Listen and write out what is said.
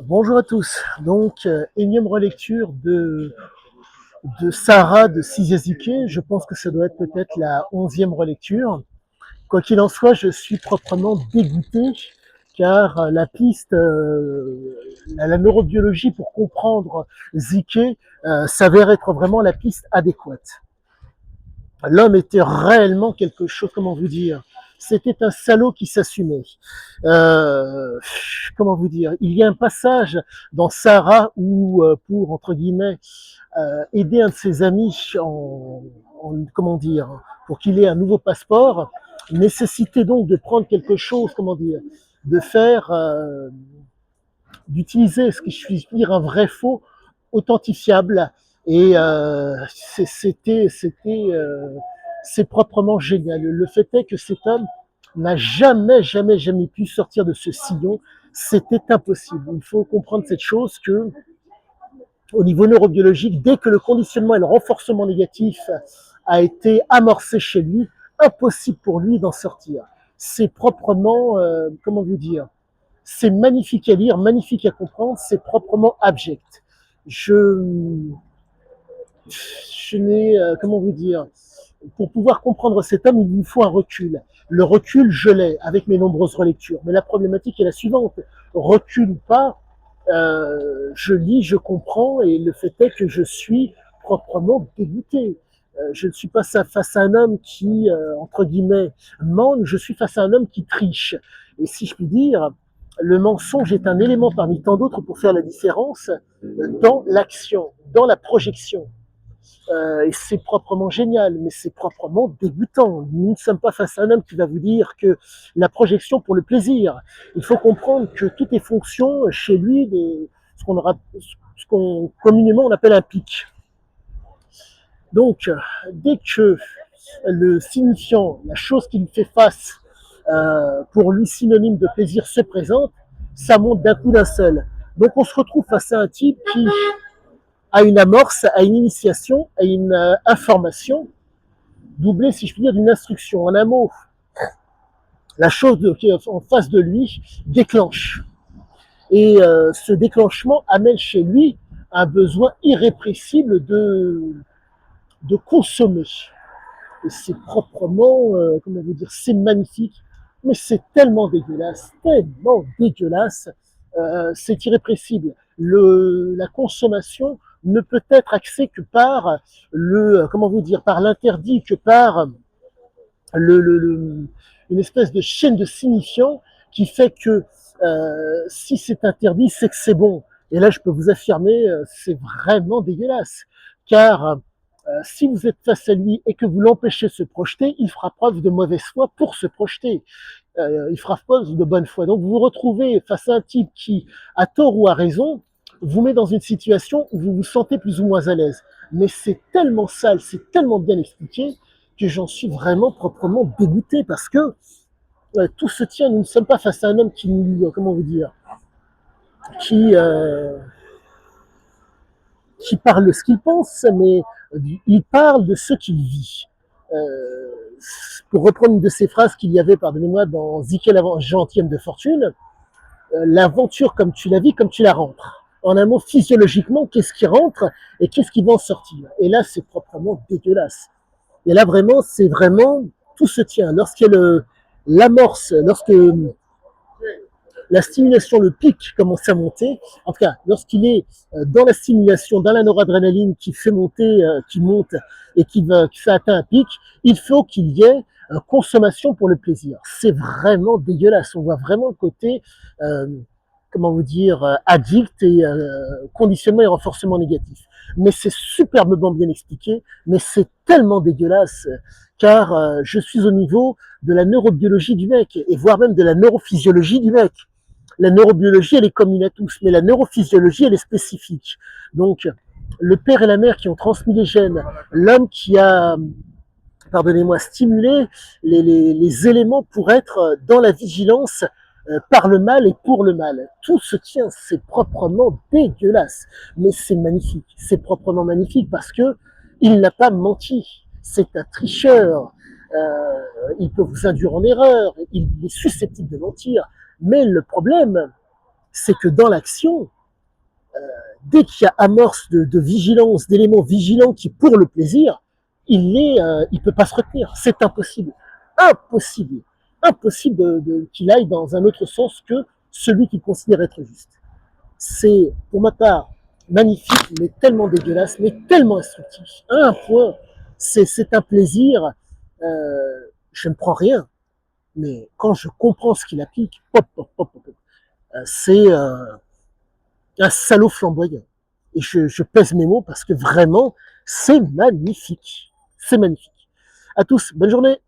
Bonjour à tous. Donc, énième relecture de Sarah de Sizazuke. Je pense que ça doit être peut-être la 11e relecture. Quoi qu'il en soit, je suis proprement dégoûté car la piste, la neurobiologie pour comprendre Zike s'avère être vraiment la piste adéquate. L'homme était réellement quelque chose, comment vous dire, c'était un salaud qui s'assumait. Euh, comment vous dire, il y a un passage dans Sarah où, pour, entre guillemets, aider un de ses amis comment dire, pour qu'il ait un nouveau passeport, nécessitait donc de prendre quelque chose, comment dire, de faire, d'utiliser, ce que je puis dire, un vrai faux authentifiable. Et c'est proprement génial. Le fait est que cet homme n'a jamais pu sortir de ce sillon. C'était impossible. Il faut comprendre cette chose que, au niveau neurobiologique, dès que le conditionnement et le renforcement négatif a été amorcé chez lui, impossible pour lui d'en sortir. C'est proprement, comment vous dire, c'est magnifique à lire, magnifique à comprendre, c'est proprement abject. Je, je n'ai, comment vous dire, pour pouvoir comprendre cet homme, il nous faut un recul. Le recul, je l'ai avec mes nombreuses relectures. Mais la problématique est la suivante. Recul ou pas, je lis, je comprends, et le fait est que je suis proprement dégoûté. Je ne suis pas face à un homme qui, entre guillemets, ment, je suis face à un homme qui triche. Et si je puis dire, le mensonge est un élément parmi tant d'autres pour faire la différence dans l'action, dans la projection. Et c'est proprement génial, mais c'est proprement dégoûtant. Nous ne sommes pas face à un homme qui va vous dire que la projection pour le plaisir. Il faut comprendre que tout est fonction chez lui de ce qu'on communément on appelle un pic. Donc, dès que le signifiant, la chose qui lui fait face, pour lui synonyme de plaisir se présente, ça monte d'un coup d'un seul. Donc on se retrouve face à un type qui a une amorce, a une initiation, a une information, doublée, si je puis dire, d'une instruction. En un mot, la chose qui est en face de lui déclenche. Et ce déclenchement amène chez lui un besoin irrépressible de consommer. Et c'est proprement, comment vous dire, c'est magnifique, mais c'est tellement dégueulasse, c'est irrépressible. La consommation ne peut être axée que par comment vous dire, par l'interdit, que par une espèce de chaîne de signifiants qui fait que si c'est interdit, c'est que c'est bon. Et là, je peux vous affirmer, c'est vraiment dégueulasse, car si vous êtes face à lui et que vous l'empêchez de se projeter, il fera preuve de mauvaise foi pour se projeter. Il fera preuve de bonne foi. Donc vous vous retrouvez face à un type qui, à tort ou à raison, vous met dans une situation où vous vous sentez plus ou moins à l'aise. Mais c'est tellement sale, c'est tellement bien expliqué que j'en suis vraiment proprement dégoûté parce que tout se tient. Nous ne sommes pas face à un homme qui nous, comment vous dire, qui qui parle de ce qu'il pense, mais il parle de ce qu'il vit. Euh, pour reprendre une de ces phrases qu'il y avait, pardonnez-moi, dans Zike gentilhomme de fortune, l'aventure comme tu la vis, comme tu la rentres. En un mot, physiologiquement, qu'est-ce qui rentre et qu'est-ce qui va en sortir. Et là, c'est proprement dégueulasse. Et là, vraiment, c'est vraiment, tout se tient. Lorsqu'il y a l'amorce, lorsque la stimulation, le pic commence à monter, en tout cas, lorsqu'il est dans la stimulation, dans la noradrénaline qui fait monter, qui monte et qui fait atteindre un pic, il faut qu'il y ait consommation pour le plaisir. C'est vraiment dégueulasse. On voit vraiment le côté, comment vous dire, addict et conditionnement et renforcement négatif. Mais c'est superbement bien expliqué, mais c'est tellement dégueulasse, car je suis au niveau de la neurobiologie du mec, et voire même de la neurophysiologie du mec. La neurobiologie, elle est commune à tous, mais la neurophysiologie, elle est spécifique. Donc, le père et la mère qui ont transmis les gènes, l'homme qui a, pardonnez-moi, stimulé les éléments pour être dans la vigilance par le mal et pour le mal. Tout se tient, c'est proprement dégueulasse, mais c'est magnifique. C'est proprement magnifique parce que il n'a pas menti. C'est un tricheur. Il peut vous induire en erreur. Il est susceptible de mentir. Mais le problème, c'est que dans l'action, dès qu'il y a amorce de vigilance, d'éléments vigilants qui pour le plaisir, il peut pas se retenir. C'est impossible. Impossible. Impossible qu'il aille dans un autre sens que celui qu'il considère être juste. C'est, pour ma part, magnifique, mais tellement dégueulasse, mais tellement instructif. À un point, c'est un plaisir. Je ne prends rien, mais quand je comprends ce qu'il applique, c'est un salaud flamboyant. Et je pèse mes mots parce que vraiment, c'est magnifique. C'est magnifique. À tous, bonne journée.